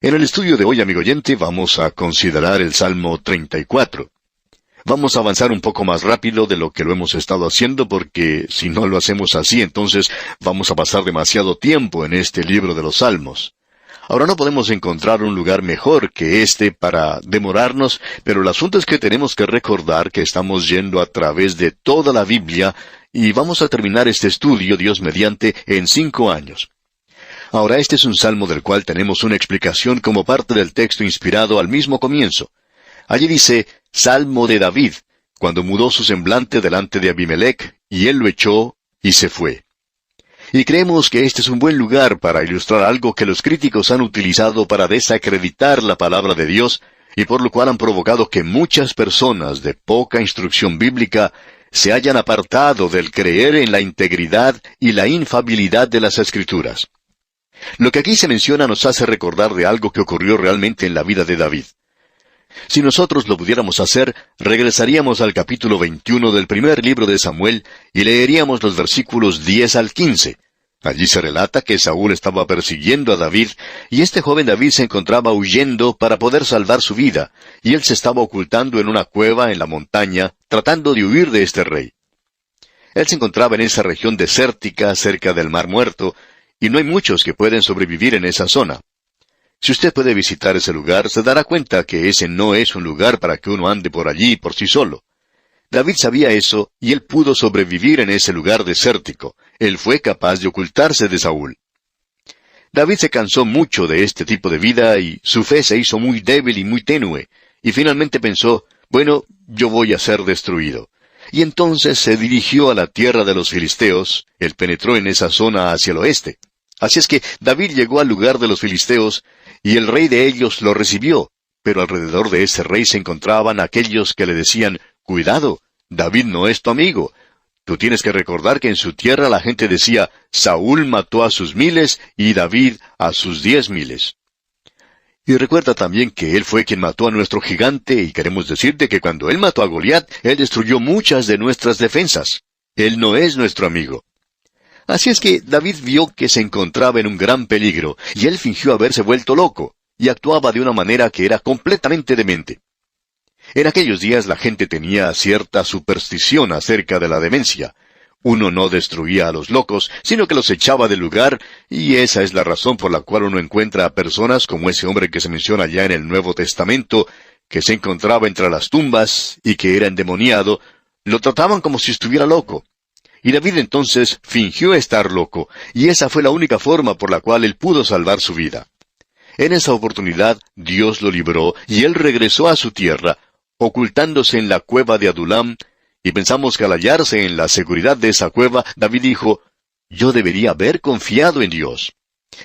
En el estudio de hoy, amigo oyente, vamos a considerar el Salmo 34. Vamos a avanzar un poco más rápido de lo que lo hemos estado haciendo, porque si no lo hacemos así, entonces vamos a pasar demasiado tiempo en este libro de los Salmos. Ahora no podemos encontrar un lugar mejor que este para demorarnos, pero el asunto es que tenemos que recordar que estamos yendo a través de toda la Biblia y vamos a terminar este estudio, Dios mediante, en 5 años. Ahora, este es un salmo del cual tenemos una explicación como parte del texto inspirado al mismo comienzo. Allí dice, Salmo de David, cuando mudó su semblante delante de Abimelech, y él lo echó y se fue. Y creemos que este es un buen lugar para ilustrar algo que los críticos han utilizado para desacreditar la palabra de Dios, y por lo cual han provocado que muchas personas de poca instrucción bíblica se hayan apartado del creer en la integridad y la infalibilidad de las Escrituras. Lo que aquí se menciona nos hace recordar de algo que ocurrió realmente en la vida de David. Si nosotros lo pudiéramos hacer, regresaríamos al capítulo 21 del primer libro de Samuel y leeríamos los versículos 10 al 15. Allí se relata que Saúl estaba persiguiendo a David, y este joven David se encontraba huyendo para poder salvar su vida, y él se estaba ocultando en una cueva en la montaña, tratando de huir de este rey. Él se encontraba en esa región desértica cerca del Mar Muerto, y no hay muchos que pueden sobrevivir en esa zona. Si usted puede visitar ese lugar, se dará cuenta que ese no es un lugar para que uno ande por allí por sí solo. David sabía eso, y él pudo sobrevivir en ese lugar desértico. Él fue capaz de ocultarse de Saúl. David se cansó mucho de este tipo de vida, y su fe se hizo muy débil y muy tenue, y finalmente pensó, bueno, yo voy a ser destruido. Y entonces se dirigió a la tierra de los filisteos. Él penetró en esa zona hacia el oeste. Así es que David llegó al lugar de los filisteos, y el rey de ellos lo recibió, pero alrededor de ese rey se encontraban aquellos que le decían, cuidado, David no es tu amigo. Tú tienes que recordar que en su tierra la gente decía, Saúl mató a sus 1000 y David a sus 10,000. Y recuerda también que él fue quien mató a nuestro gigante, y queremos decirte que cuando él mató a Goliat, él destruyó muchas de nuestras defensas. Él no es nuestro amigo. Así es que David vio que se encontraba en un gran peligro, y él fingió haberse vuelto loco, y actuaba de una manera que era completamente demente. En aquellos días la gente tenía cierta superstición acerca de la demencia. Uno no destruía a los locos, sino que los echaba del lugar, y esa es la razón por la cual uno encuentra a personas como ese hombre que se menciona ya en el Nuevo Testamento, que se encontraba entre las tumbas y que era endemoniado. Lo trataban como si estuviera loco. Y David entonces fingió estar loco, y esa fue la única forma por la cual él pudo salvar su vida. En esa oportunidad Dios lo libró, y él regresó a su tierra, ocultándose en la cueva de Adulam, y pensamos que al hallarse en la seguridad de esa cueva, David dijo, yo debería haber confiado en Dios.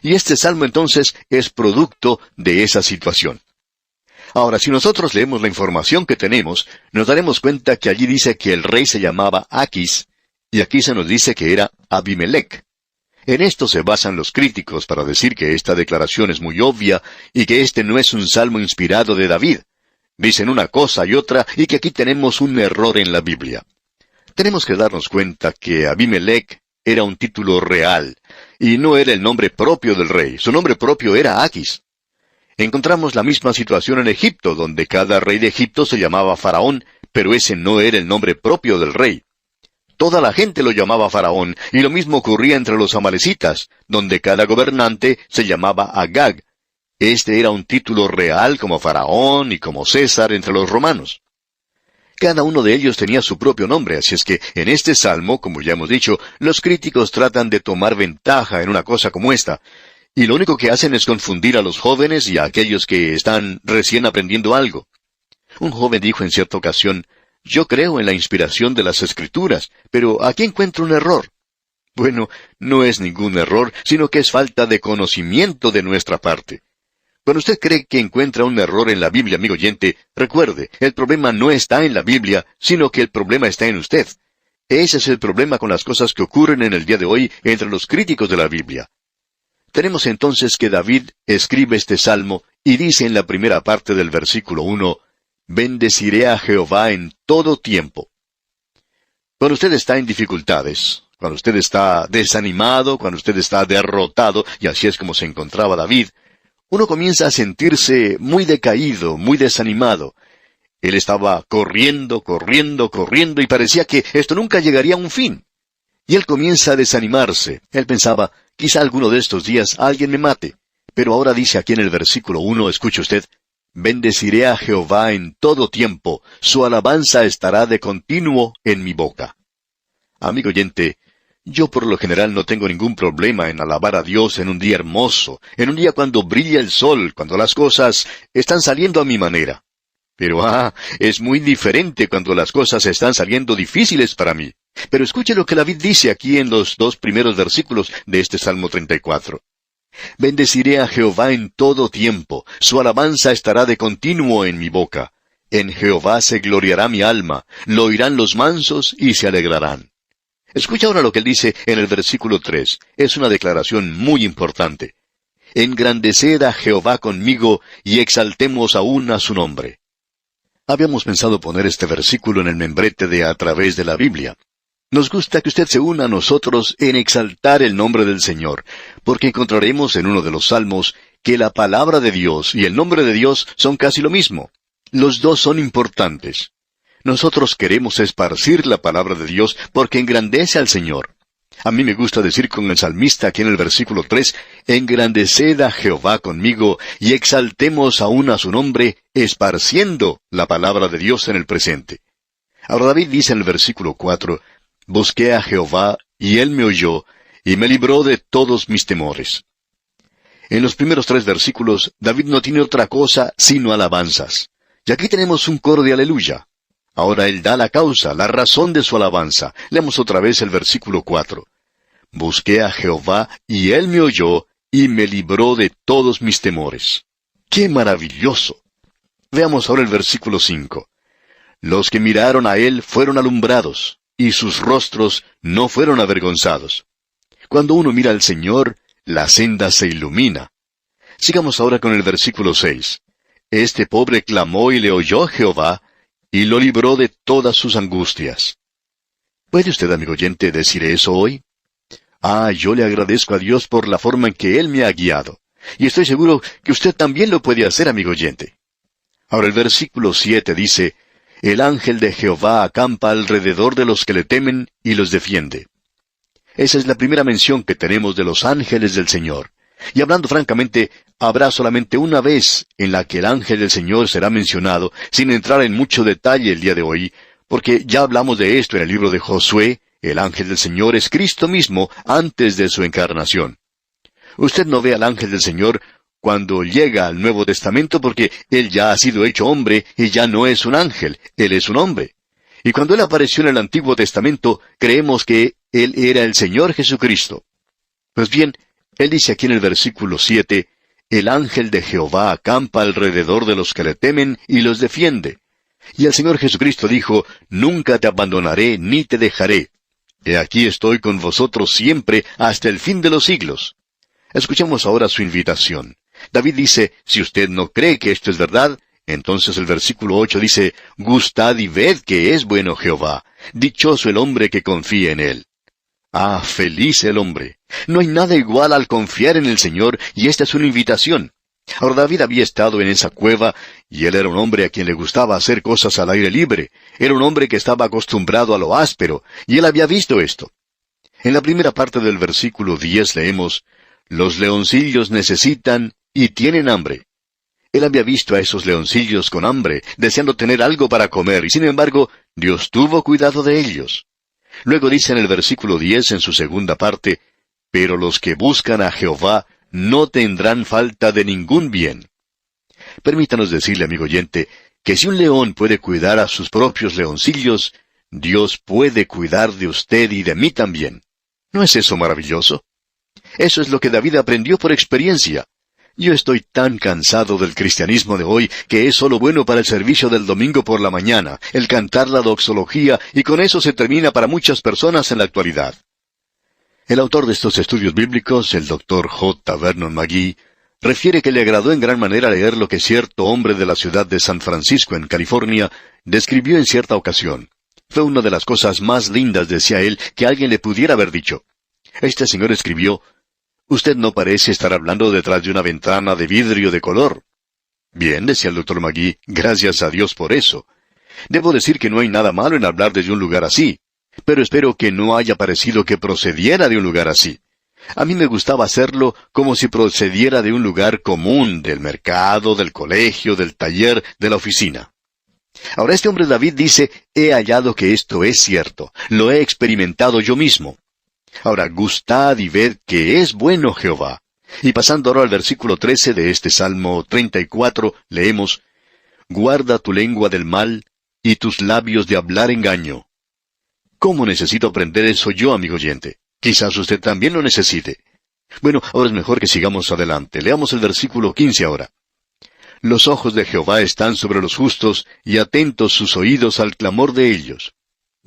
Y este salmo entonces es producto de esa situación. Ahora, si nosotros leemos la información que tenemos, nos daremos cuenta que allí dice que el rey se llamaba Aquis, y aquí se nos dice que era Abimelech. En esto se basan los críticos para decir que esta declaración es muy obvia y que este no es un salmo inspirado de David. Dicen una cosa y otra, y que aquí tenemos un error en la Biblia. Tenemos que darnos cuenta que Abimelech era un título real, y no era el nombre propio del rey. Su nombre propio era Aquis. Encontramos la misma situación en Egipto, donde cada rey de Egipto se llamaba Faraón, pero ese no era el nombre propio del rey. Toda la gente lo llamaba Faraón, y lo mismo ocurría entre los amalecitas, donde cada gobernante se llamaba Agag. Este era un título real como Faraón y como César entre los romanos. Cada uno de ellos tenía su propio nombre, así es que en este salmo, como ya hemos dicho, los críticos tratan de tomar ventaja en una cosa como esta, y lo único que hacen es confundir a los jóvenes y a aquellos que están recién aprendiendo algo. Un joven dijo en cierta ocasión, yo creo en la inspiración de las Escrituras, pero aquí encuentro un error. Bueno, no es ningún error, sino que es falta de conocimiento de nuestra parte. Cuando usted cree que encuentra un error en la Biblia, amigo oyente, recuerde, el problema no está en la Biblia, sino que el problema está en usted. Ese es el problema con las cosas que ocurren en el día de hoy entre los críticos de la Biblia. Tenemos entonces que David escribe este salmo y dice en la primera parte del versículo 1, bendeciré a Jehová en todo tiempo. Cuando usted está en dificultades, cuando usted está desanimado, cuando usted está derrotado, y así es como se encontraba David, uno comienza a sentirse muy decaído, muy desanimado. Él estaba corriendo, corriendo, corriendo, y parecía que esto nunca llegaría a un fin. Y él comienza a desanimarse. Él pensaba, quizá alguno de estos días alguien me mate. Pero ahora dice aquí en el versículo 1, escuche usted, bendeciré a Jehová en todo tiempo, su alabanza estará de continuo en mi boca. Amigo oyente, yo por lo general no tengo ningún problema en alabar a Dios en un día hermoso, en un día cuando brilla el sol, cuando las cosas están saliendo a mi manera. Pero es muy diferente cuando las cosas están saliendo difíciles para mí. Pero escuche lo que David dice aquí en los 2 primeros versículos de este Salmo 34. Bendeciré a Jehová en todo tiempo, su alabanza estará de continuo en mi boca. En Jehová se gloriará mi alma, lo oirán los mansos y se alegrarán. Escucha ahora lo que él dice en el versículo 3. Es una declaración muy importante. Engrandeced a Jehová conmigo y exaltemos aún a su nombre. Habíamos pensado poner este versículo en el membrete de A Través de la Biblia. Nos gusta que usted se una a nosotros en exaltar el nombre del Señor, porque encontraremos en uno de los salmos que la palabra de Dios y el nombre de Dios son casi lo mismo. Los dos son importantes. Nosotros queremos esparcir la palabra de Dios porque engrandece al Señor. A mí me gusta decir con el salmista aquí en el versículo 3, engrandeced a Jehová conmigo y exaltemos aún a su nombre, esparciendo la palabra de Dios en el presente. Ahora David dice en el versículo 4, busqué a Jehová, y él me oyó, y me libró de todos mis temores. En los primeros 3 versículos, David no tiene otra cosa sino alabanzas. Y aquí tenemos un coro de aleluya. Ahora él da la causa, la razón de su alabanza. Leamos otra vez el versículo 4. Busqué a Jehová, y él me oyó, y me libró de todos mis temores. ¡Qué maravilloso! Veamos ahora el versículo 5. Los que miraron a él fueron alumbrados, y sus rostros no fueron avergonzados. Cuando uno mira al Señor, la senda se ilumina. Sigamos ahora con el versículo 6. Este pobre clamó y le oyó Jehová, y lo libró de todas sus angustias. ¿Puede usted, amigo oyente, decir eso hoy? Yo le agradezco a Dios por la forma en que Él me ha guiado. Y estoy seguro que usted también lo puede hacer, amigo oyente. Ahora el versículo 7 dice, el ángel de Jehová acampa alrededor de los que le temen y los defiende. Esa es la primera mención que tenemos de los ángeles del Señor. Y hablando francamente, habrá solamente una vez en la que el ángel del Señor será mencionado, sin entrar en mucho detalle el día de hoy, porque ya hablamos de esto en el libro de Josué. El ángel del Señor es Cristo mismo antes de su encarnación. Usted no ve al ángel del Señor cuando llega al Nuevo Testamento porque Él ya ha sido hecho hombre y ya no es un ángel, Él es un hombre. Y cuando Él apareció en el Antiguo Testamento, creemos que Él era el Señor Jesucristo. Pues bien, Él dice aquí en el versículo 7, el ángel de Jehová acampa alrededor de los que le temen y los defiende. Y el Señor Jesucristo dijo, nunca te abandonaré ni te dejaré. He aquí estoy con vosotros siempre hasta el fin de los siglos. Escuchemos ahora su invitación. David dice, si usted no cree que esto es verdad, entonces el versículo 8 dice, gustad y ved que es bueno Jehová, dichoso el hombre que confía en él. Feliz el hombre. No hay nada igual al confiar en el Señor, y esta es una invitación. Ahora David había estado en esa cueva, y él era un hombre a quien le gustaba hacer cosas al aire libre. Era un hombre que estaba acostumbrado a lo áspero, y él había visto esto. En la primera parte del versículo 10 leemos, los leoncillos necesitan y tienen hambre. Él había visto a esos leoncillos con hambre, deseando tener algo para comer, y sin embargo, Dios tuvo cuidado de ellos. Luego dice en el versículo 10 en su segunda parte, pero los que buscan a Jehová no tendrán falta de ningún bien. Permítanos decirle, amigo oyente, que si un león puede cuidar a sus propios leoncillos, Dios puede cuidar de usted y de mí también. ¿No es eso maravilloso? Eso es lo que David aprendió por experiencia. Yo estoy tan cansado del cristianismo de hoy que es solo bueno para el servicio del domingo por la mañana, el cantar la doxología, y con eso se termina para muchas personas en la actualidad. El autor de estos estudios bíblicos, el Dr. J. Vernon McGee, refiere que le agradó en gran manera leer lo que cierto hombre de la ciudad de San Francisco, en California, describió en cierta ocasión. Fue una de las cosas más lindas, decía él, que alguien le pudiera haber dicho. Este señor escribió, Usted no parece estar hablando detrás de una ventana de vidrio de color. Bien, decía el doctor Magee, gracias a Dios por eso. Debo decir que no hay nada malo en hablar desde un lugar así, pero espero que no haya parecido que procediera de un lugar así. A mí me gustaba hacerlo como si procediera de un lugar común, del mercado, del colegio, del taller, de la oficina. Ahora este hombre David dice, he hallado que esto es cierto, lo he experimentado yo mismo. Ahora, gustad y ved que es bueno Jehová. Y pasando ahora al versículo 13 de este Salmo 34, leemos, guarda tu lengua del mal y tus labios de hablar engaño. ¿Cómo necesito aprender eso yo, amigo oyente? Quizás usted también lo necesite. Bueno, ahora es mejor que sigamos adelante. Leamos el versículo 15 ahora. Los ojos de Jehová están sobre los justos, y atentos sus oídos al clamor de ellos.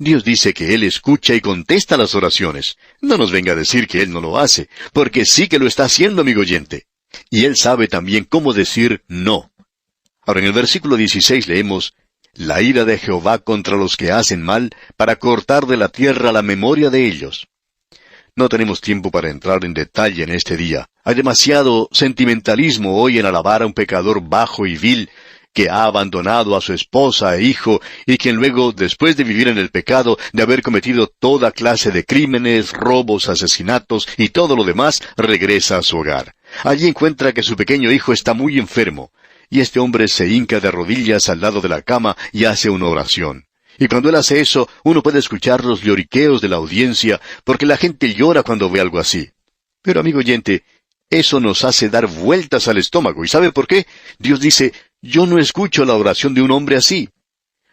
Dios dice que Él escucha y contesta las oraciones. No nos venga a decir que Él no lo hace, porque sí que lo está haciendo, amigo oyente. Y Él sabe también cómo decir no. Ahora en el versículo 16 leemos, la ira de Jehová contra los que hacen mal, para cortar de la tierra la memoria de ellos. No tenemos tiempo para entrar en detalle en este día. Hay demasiado sentimentalismo hoy en alabar a un pecador bajo y vil, que ha abandonado a su esposa e hijo, y quien luego, después de vivir en el pecado, de haber cometido toda clase de crímenes, robos, asesinatos y todo lo demás, regresa a su hogar. Allí encuentra que su pequeño hijo está muy enfermo, y este hombre se hinca de rodillas al lado de la cama y hace una oración. Y cuando él hace eso, uno puede escuchar los lloriqueos de la audiencia, porque la gente llora cuando ve algo así. Pero, amigo oyente, eso nos hace dar vueltas al estómago. ¿Y sabe por qué? Dios dice, yo no escucho la oración de un hombre así.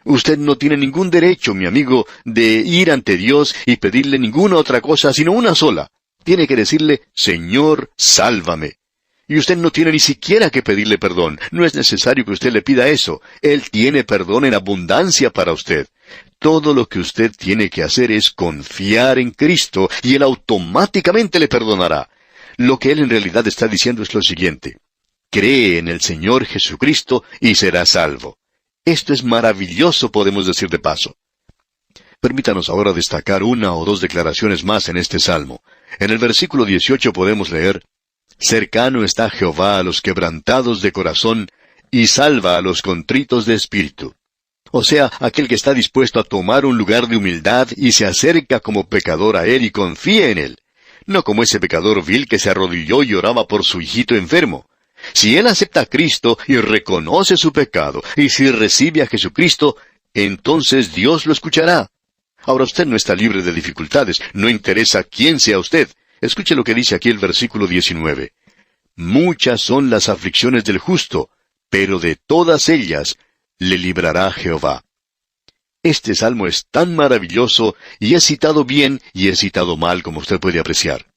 Usted no tiene ningún derecho, mi amigo, de ir ante Dios y pedirle ninguna otra cosa, sino una sola. Tiene que decirle, Señor, sálvame. Y usted no tiene ni siquiera que pedirle perdón. No es necesario que usted le pida eso. Él tiene perdón en abundancia para usted. Todo lo que usted tiene que hacer es confiar en Cristo y Él automáticamente le perdonará. Lo que Él en realidad está diciendo es lo siguiente. Cree en el Señor Jesucristo y será salvo. Esto es maravilloso, podemos decir de paso. Permítanos ahora destacar una o dos declaraciones más en este salmo. En el versículo 18 podemos leer, cercano está Jehová a los quebrantados de corazón, y salva a los contritos de espíritu. O sea, aquel que está dispuesto a tomar un lugar de humildad y se acerca como pecador a Él y confía en Él. No como ese pecador vil que se arrodilló y oraba por su hijito enfermo. Si él acepta a Cristo y reconoce su pecado, y si recibe a Jesucristo, entonces Dios lo escuchará. Ahora usted no está libre de dificultades, no interesa quién sea usted. Escuche lo que dice aquí el versículo 19. Muchas son las aflicciones del justo, pero de todas ellas le librará Jehová. Este salmo es tan maravilloso y es citado bien y es citado mal como usted puede apreciar.